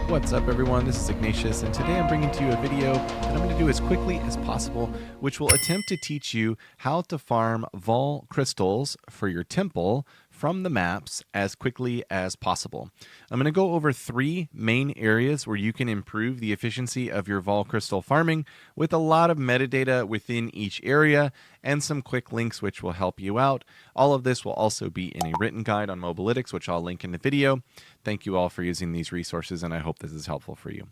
What's up everyone, this is Ignatius, and today I'm bringing to you a video that I'm going to do as quickly as possible, which will attempt to teach you how to farm Vaal Crystals for your temple from the maps as quickly as possible. I'm going to go over 3 main areas where you can improve the efficiency of your Vaal Crystal farming with a lot of metadata within each area and some quick links which will help you out. All of this will also be in a written guide on Mobalytics, which I'll link in the video. Thank you all for using these resources, and I hope this is helpful for you.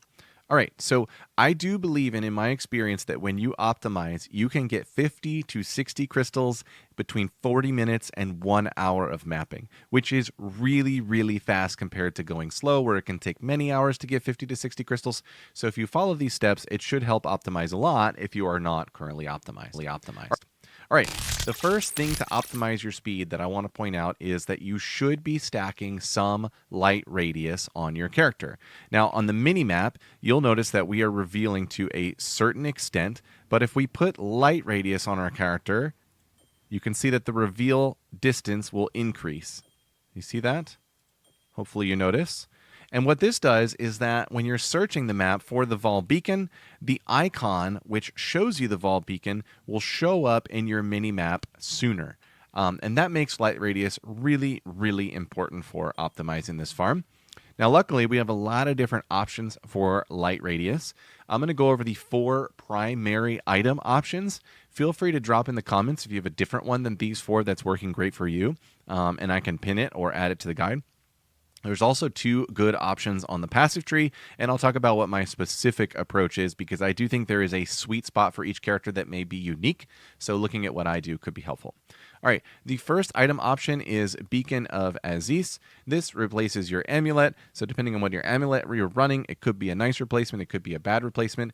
All right, so I do believe, and in my experience, that when you optimize, you can get 50 to 60 crystals between 40 minutes and 1 hour of mapping, which is really, really fast compared to going slow, where it can take many hours to get 50 to 60 crystals. So if you follow these steps, it should help optimize a lot if you are not currently optimized. All right, the first thing to optimize your speed that I want to point out is that you should be stacking some light radius on your character. Now, on the mini-map, you'll notice that we are revealing to a certain extent, but if we put light radius on our character, you can see that the reveal distance will increase. You see that? Hopefully you notice. And what this does is that when you're searching the map for the Vaal beacon, the icon which shows you the Vaal beacon will show up in your mini-map sooner. And that makes light radius really, really important for optimizing this farm. Now, luckily, we have a lot of different options for light radius. I'm going to go over the 4 primary item options. Feel free to drop in the comments if you have a different one than these 4 that's working great for you, and I can pin it or add it to the guide. There's also 2 good options on the passive tree, and I'll talk about what my specific approach is because I do think there is a sweet spot for each character that may be unique, so looking at what I do could be helpful. All right, the first item option is Beacon of Aziz. This replaces your amulet, so depending on what your amulet you're running, it could be a nice replacement, it could be a bad replacement.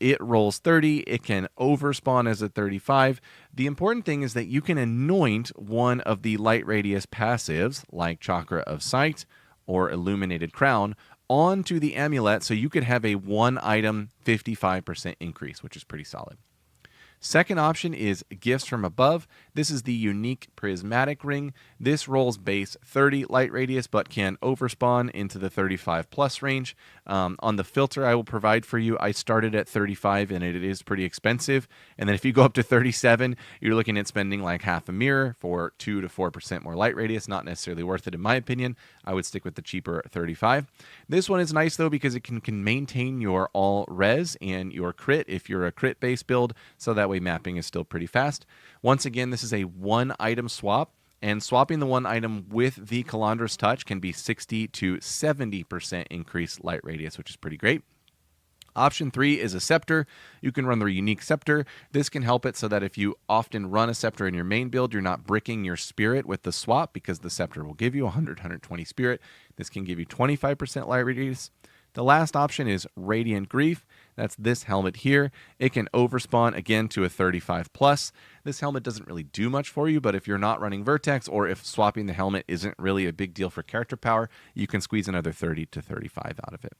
It rolls 30, it can overspawn as a 35. The important thing is that you can anoint one of the light radius passives, like Chakra of Sight or Illuminated Crown, onto the amulet so you could have a 1 item 55% increase, which is pretty solid. Second option is Gifts from Above. This is the unique prismatic ring. This rolls base 30 light radius, but can overspawn into the 35 plus range. On the filter I will provide for you, I started at 35 and it is pretty expensive. And then if you go up to 37, you're looking at spending like half a mirror for 2 to 4% more light radius. Not necessarily worth it in my opinion. I would stick with the cheaper 35. This one is nice though because it can maintain your all res and your crit if you're a crit based build, so that way mapping is still pretty fast. Once again, this is a 1 item swap, and swapping the 1 item with the Calandra's Touch can be 60 to 70% increased light radius, which is pretty great. Option 3 is a Scepter. You can run the unique Scepter. This can help it so that if you often run a Scepter in your main build, you're not bricking your spirit with the swap because the Scepter will give you 120 spirit. This can give you 25% light radius. The last option is Radiant Grief. That's this helmet here. It can overspawn again to a 35 plus. This helmet doesn't really do much for you, but if you're not running Vertex or if swapping the helmet isn't really a big deal for character power, you can squeeze another 30 to 35 out of it.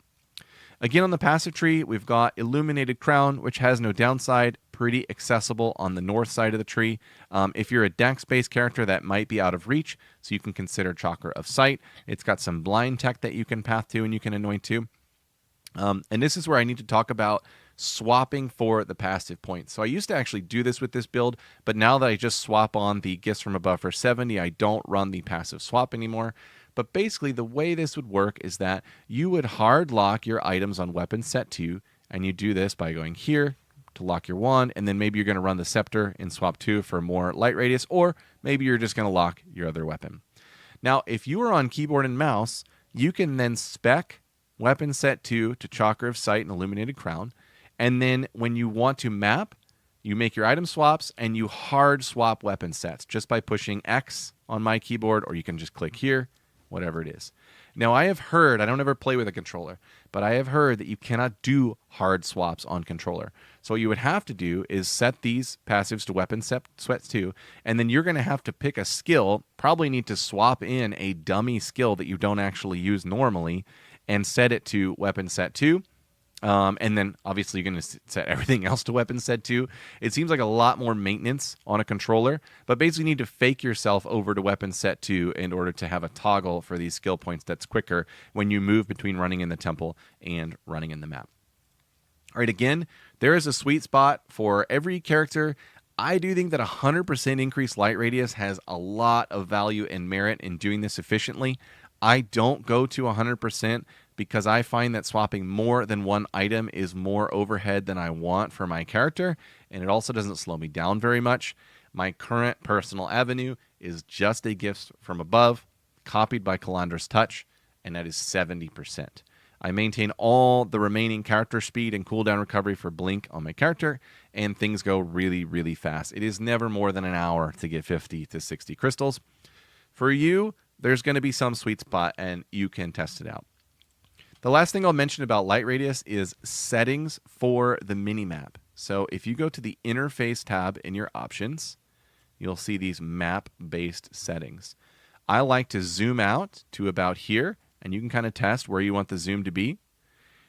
Again, on the passive tree, we've got Illuminated Crown, which has no downside, pretty accessible on the north side of the tree. If you're a Dex-based character, that might be out of reach, so you can consider Chakra of Sight. It's got some blind tech that you can path to and you can anoint to. And this is where I need to talk about swapping for the passive points. So I used to actually do this with this build, but now that I just swap on the Gifts from Above for 70, I don't run the passive swap anymore. But basically, the way this would work is that you would hard lock your items on weapon set 2, and you do this by going here to lock your wand, and then maybe you're going to run the Scepter in swap 2 for more light radius, or maybe you're just going to lock your other weapon. Now, if you are on keyboard and mouse, you can then spec weapon set 2 to Chakra of Sight and Illuminated Crown, and then when you want to map, you make your item swaps and you hard swap weapon sets just by pushing X on my keyboard, or you can just click here, whatever it is. Now, I have heard, I don't ever play with a controller, but I have heard that you cannot do hard swaps on controller. So what you would have to do is set these passives to weapon sets 2, and then you're going to have to pick a skill, probably need to swap in a dummy skill that you don't actually use normally, and set it to weapon set 2. And then obviously you're going to set everything else to weapon set 2. It seems like a lot more maintenance on a controller, but basically you need to fake yourself over to weapon set 2 in order to have a toggle for these skill points that's quicker when you move between running in the temple and running in the map. All right, again, there is a sweet spot for every character. I do think that 100% increased light radius has a lot of value and merit in doing this efficiently. I don't go to 100% because I find that swapping more than one item is more overhead than I want for my character, and it also doesn't slow me down very much. My current personal avenue is just a gift from above, copied by Calandra's Touch, and that is 70%. I maintain all the remaining character speed and cooldown recovery for Blink on my character, and things go really, really fast. It is never more than an hour to get 50 to 60 crystals. For you, there's going to be some sweet spot, and you can test it out. The last thing I'll mention about light radius is settings for the minimap. So if you go to the interface tab in your options, you'll see these map-based settings. I like to zoom out to about here, and you can kind of test where you want the zoom to be.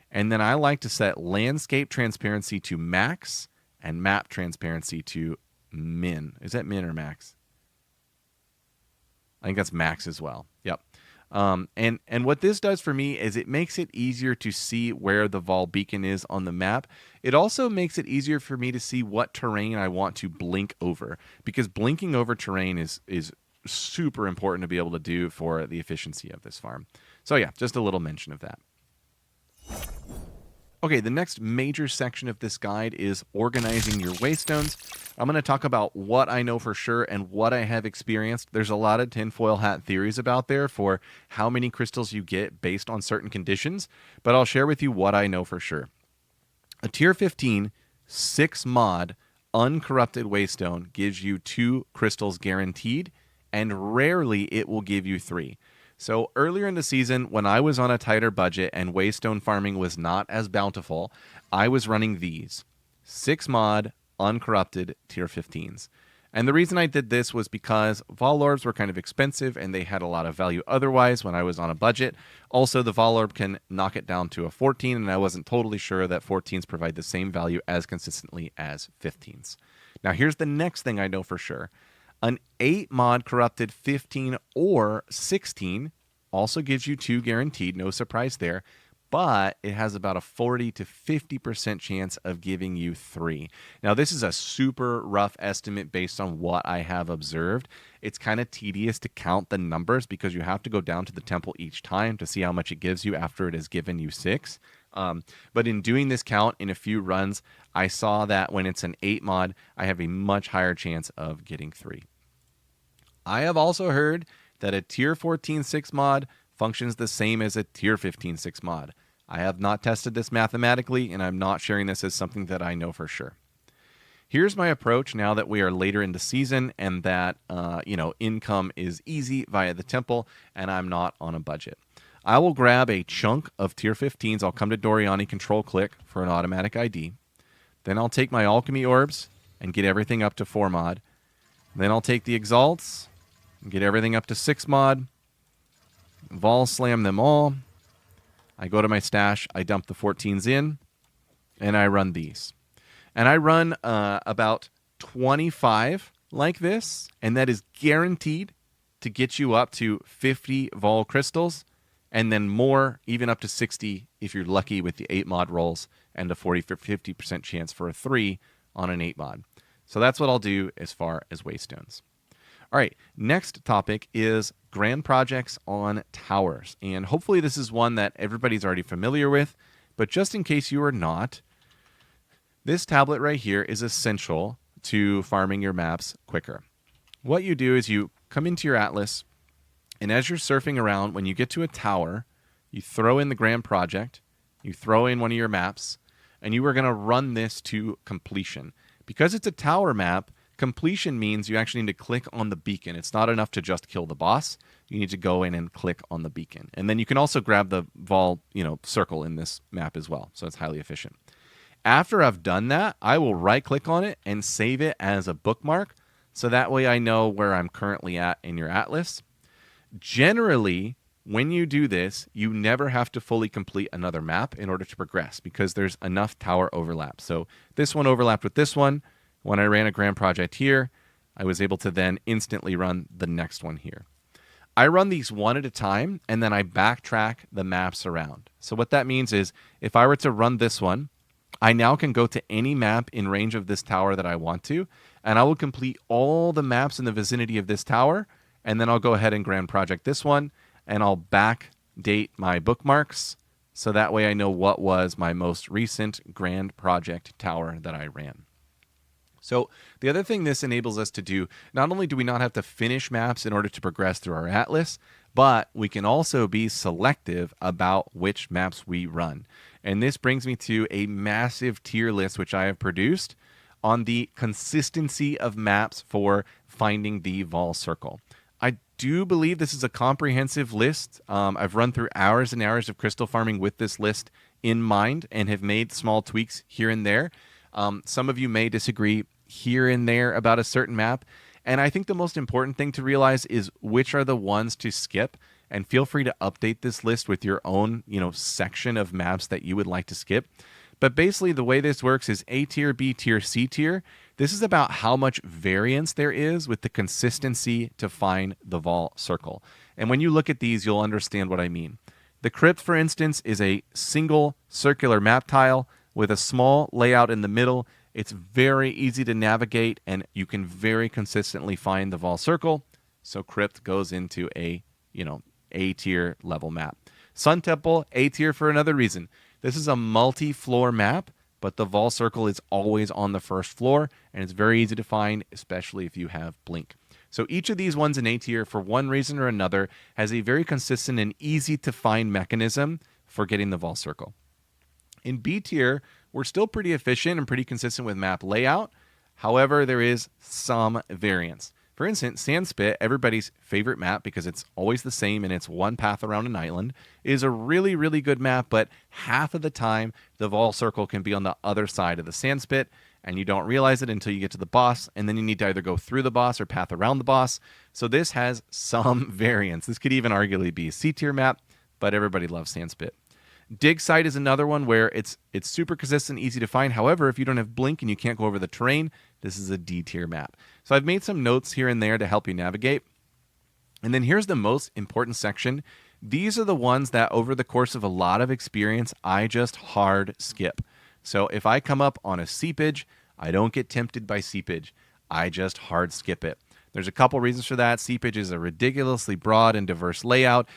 And then I like to set landscape transparency to max and map transparency to min. Is that min or max? I think that's max as well. Yep. And what this does for me is it makes it easier to see where the Vaal beacon is on the map. It also makes it easier for me to see what terrain I want to blink over, because blinking over terrain is super important to be able to do for the efficiency of this farm. So yeah, just a little mention of that. Okay, the next major section of this guide is organizing your Waystones. I'm going to talk about what I know for sure and what I have experienced. There's a lot of tinfoil hat theories about there for how many crystals you get based on certain conditions, but I'll share with you what I know for sure. A tier 15, 6 mod, uncorrupted Waystone gives you 2 crystals guaranteed, and rarely it will give you 3. So earlier in the season, when I was on a tighter budget and Waystone farming was not as bountiful, I was running these 6 mod, uncorrupted tier 15s. And the reason I did this was because Vaal Orbs were kind of expensive and they had a lot of value otherwise when I was on a budget. Also, the Vaal Orb can knock it down to a 14, and I wasn't totally sure that 14s provide the same value as consistently as 15s. Now, here's the next thing I know for sure. An 8 mod corrupted 15 or 16 also gives you 2 guaranteed, no surprise there, but it has about a 40 to 50% chance of giving you 3. Now, this is a super rough estimate based on what I have observed. It's kind of tedious to count the numbers because you have to go down to the temple each time to see how much it gives you after it has given you 6. But in doing this count in a few runs, I saw that when it's an 8 mod, I have a much higher chance of getting 3. I have also heard that a tier 14 6 mod functions the same as a tier 15 6 mod. I have not tested this mathematically, and I'm not sharing this as something that I know for sure. Here's my approach now that we are later in the season and that income is easy via the temple and I'm not on a budget. I will grab a chunk of tier 15s. I'll come to Doriani, control click for an automatic ID. Then I'll take my alchemy orbs and get everything up to 4 mod. Then I'll take the exalts and get everything up to 6 mod. Vaal slam them all. I go to my stash, I dump the 14s in, and I run these. And I run about 25 like this, and that is guaranteed to get you up to 50 Vaal Crystals, and then more, even up to 60 if you're lucky with the 8 mod rolls, and a 40 to 50% chance for a 3 on an 8 mod. So that's what I'll do as far as Waystones. All right, next topic is grand projects on towers. And hopefully this is one that everybody's already familiar with, but just in case you are not, this tablet right here is essential to farming your maps quicker. What you do is you come into your atlas, and as you're surfing around, when you get to a tower, you throw in the grand project, you throw in one of your maps, and you are going to run this to completion. Because it's a tower map, completion means you actually need to click on the beacon. It's not enough to just kill the boss. You need to go in and click on the beacon. And then you can also grab the Vaal, circle in this map as well. So it's highly efficient. After I've done that, I will right-click on it and save it as a bookmark. So that way I know where I'm currently at in your atlas. Generally, when you do this, you never have to fully complete another map in order to progress because there's enough tower overlap. So this one overlapped with this one. When I ran a grand project here, I was able to then instantly run the next one here. I run these one at a time, and then I backtrack the maps around. So what that means is if I were to run this one, I now can go to any map in range of this tower that I want to, and I will complete all the maps in the vicinity of this tower, and then I'll go ahead and grand project this one, and I'll backdate my bookmarks, so that way I know what was my most recent grand project tower that I ran. So the other thing this enables us to do, not only do we not have to finish maps in order to progress through our atlas, but we can also be selective about which maps we run. And this brings me to a massive tier list which I have produced on the consistency of maps for finding the Vaal Circle. I do believe this is a comprehensive list. I've run through hours and hours of crystal farming with this list in mind and have made small tweaks here and there. Some of you may disagree here and there about a certain map. And I think the most important thing to realize is which are the ones to skip. And feel free to update this list with your own, section of maps that you would like to skip. But basically the way this works is A tier, B tier, C tier. This is about how much variance there is with the consistency to find the Vaal Circle. And when you look at these, you'll understand what I mean. The crypt, for instance, is a single circular map tile with a small layout in the middle. It's very easy to navigate, and you can very consistently find the Vaal Circle. So crypt goes into a, A tier level map. Sun Temple, A tier for another reason. This is a multi-floor map, but the Vaal Circle is always on the first floor, and it's very easy to find, especially if you have Blink. So each of these ones in A tier, for one reason or another, has a very consistent and easy to find mechanism for getting the Vaal Circle. In B tier, we're still pretty efficient and pretty consistent with map layout. However, there is some variance. For instance, Sandspit, everybody's favorite map because it's always the same and it's one path around an island, is a really, really good map, but half of the time the Vaal Circle can be on the other side of the Sandspit, and you don't realize it until you get to the boss, and then you need to either go through the boss or path around the boss. So this has some variance. This could even arguably be a C tier map, but everybody loves Sandspit. Dig Site is another one where it's super consistent, easy to find. However, if you don't have Blink and you can't go over the terrain, this is a D tier map. So I've made some notes here and there to help you navigate. And then here's the most important section. These are the ones that over the course of a lot of experience, I just hard skip. So if I come up on a seepage, I don't get tempted by seepage. I just hard skip it. There's a couple reasons for that. Seepage is a ridiculously broad and diverse layout.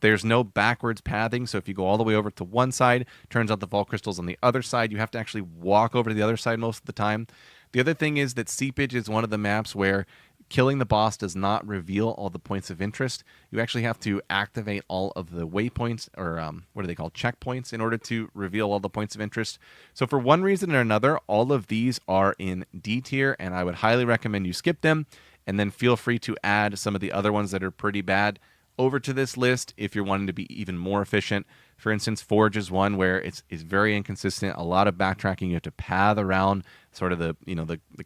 There's no backwards pathing, so if you go all the way over to one side, turns out the Vaal Crystals on the other side. You have to actually walk over to the other side most of the time. The other thing is that Seepage is one of the maps where killing the boss does not reveal all the points of interest. You actually have to activate all of the waypoints, or what are they called, checkpoints, in order to reveal all the points of interest. So for one reason or another, all of these are in D tier, and I would highly recommend you skip them. And then feel free to add some of the other ones that are pretty bad over to this list if you're wanting to be even more efficient. For instance, Forge is one where it's very inconsistent. A lot of backtracking. You have to path around sort of the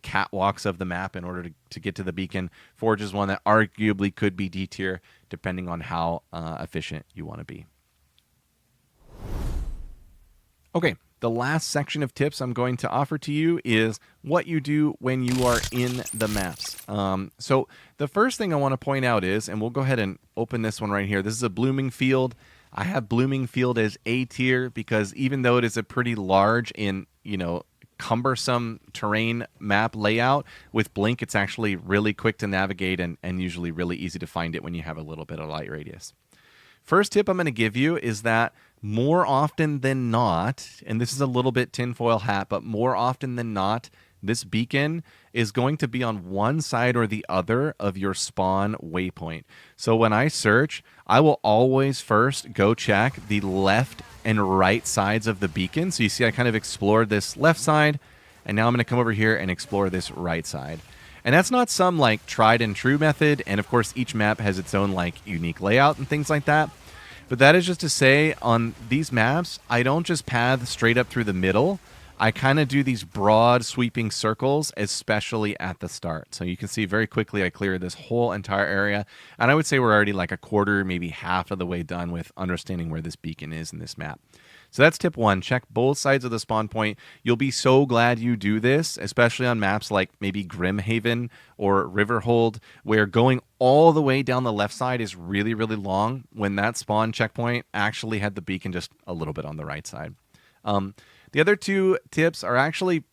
catwalks of the map in order to get to the beacon. Forge is one that arguably could be D tier depending on how efficient you want to be. Okay. The last section of tips I'm going to offer to you is what you do when you are in the maps. So the first thing I want to point out is, and we'll go ahead and open this one right here. This is a Blooming Field. I have Blooming Field as A tier because even though it is a pretty large and, cumbersome terrain map layout, with Blink, it's actually really quick to navigate and usually really easy to find it when you have a little bit of light radius. First tip I'm going to give you is that more often than not, and this is a little bit tinfoil hat, but more often than not, this beacon is going to be on one side or the other of your spawn waypoint. So when I search, I will always first go check the left and right sides of the beacon. So you see I kind of explored this left side, and now I'm going to come over here and explore this right side. And that's not some like tried and true method, and of course each map has its own like unique layout and things like that. But that is just to say, on these maps, I don't just path straight up through the middle. I kind of do these broad sweeping circles, especially at the start. So you can see very quickly I clear this whole entire area. And I would say we're already like a quarter, maybe half of the way done with understanding where this beacon is in this map. So that's tip 1. Check both sides of the spawn point. You'll be so glad you do this, especially on maps like maybe Grimhaven or Riverhold, where going all the way down the left side is really, really long when that spawn checkpoint actually had the beacon just a little bit on the right side. The other 2 tips are actually,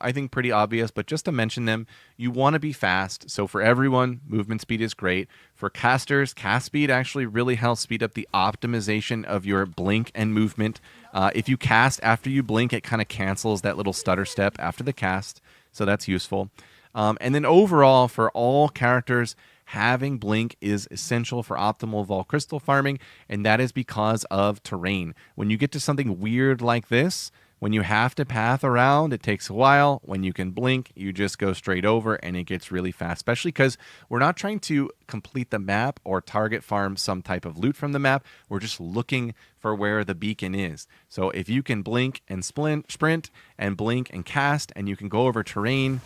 I think pretty obvious, but just to mention them, you want to be fast. So for everyone, movement speed is great. For casters, cast speed actually really helps speed up the optimization of your blink and movement. If you cast after you blink, it kind of cancels that little stutter step after the cast. So that's useful. And then overall, for all characters, having blink is essential for optimal Vaal Crystal farming, and that is because of terrain. When you get to something weird like this, when you have to path around, it takes a while. When you can blink, you just go straight over and it gets really fast, especially because we're not trying to complete the map or target farm some type of loot from the map. We're just looking for where the beacon is. So if you can blink and sprint and blink and cast and you can go over terrain,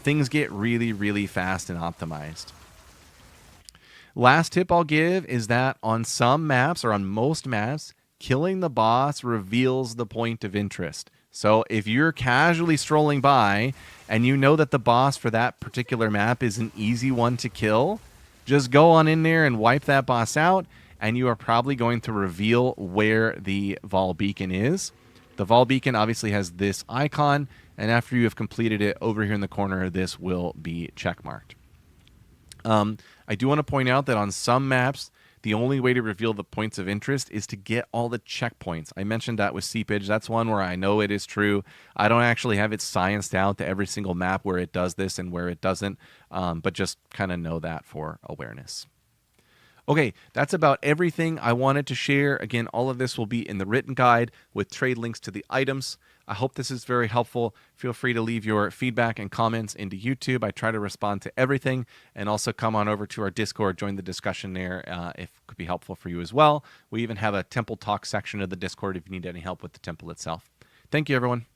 things get really, really fast and optimized. Last tip I'll give is that on some maps or on most maps, killing the boss reveals the point of interest. So if you're casually strolling by and you know that the boss for that particular map is an easy one to kill, just go on in there and wipe that boss out, and you are probably going to reveal where the Vaal beacon is. The Vaal beacon obviously has this icon, and after you have completed it, over here in the corner, this will be checkmarked. I do want to point out that on some maps, the only way to reveal the points of interest is to get all the checkpoints. I mentioned that with Seepage. That's one where I know it is true. I don't actually have it scienced out to every single map where it does this and where it doesn't, but just kind of know that for awareness. Okay, that's about everything I wanted to share. Again, all of this will be in the written guide with trade links to the items. I hope this is very helpful. Feel free to leave your feedback and comments into YouTube. I try to respond to everything, and also come on over to our Discord, join the discussion there if it could be helpful for you as well. We even have a temple talk section of the Discord if you need any help with the temple itself. Thank you, everyone.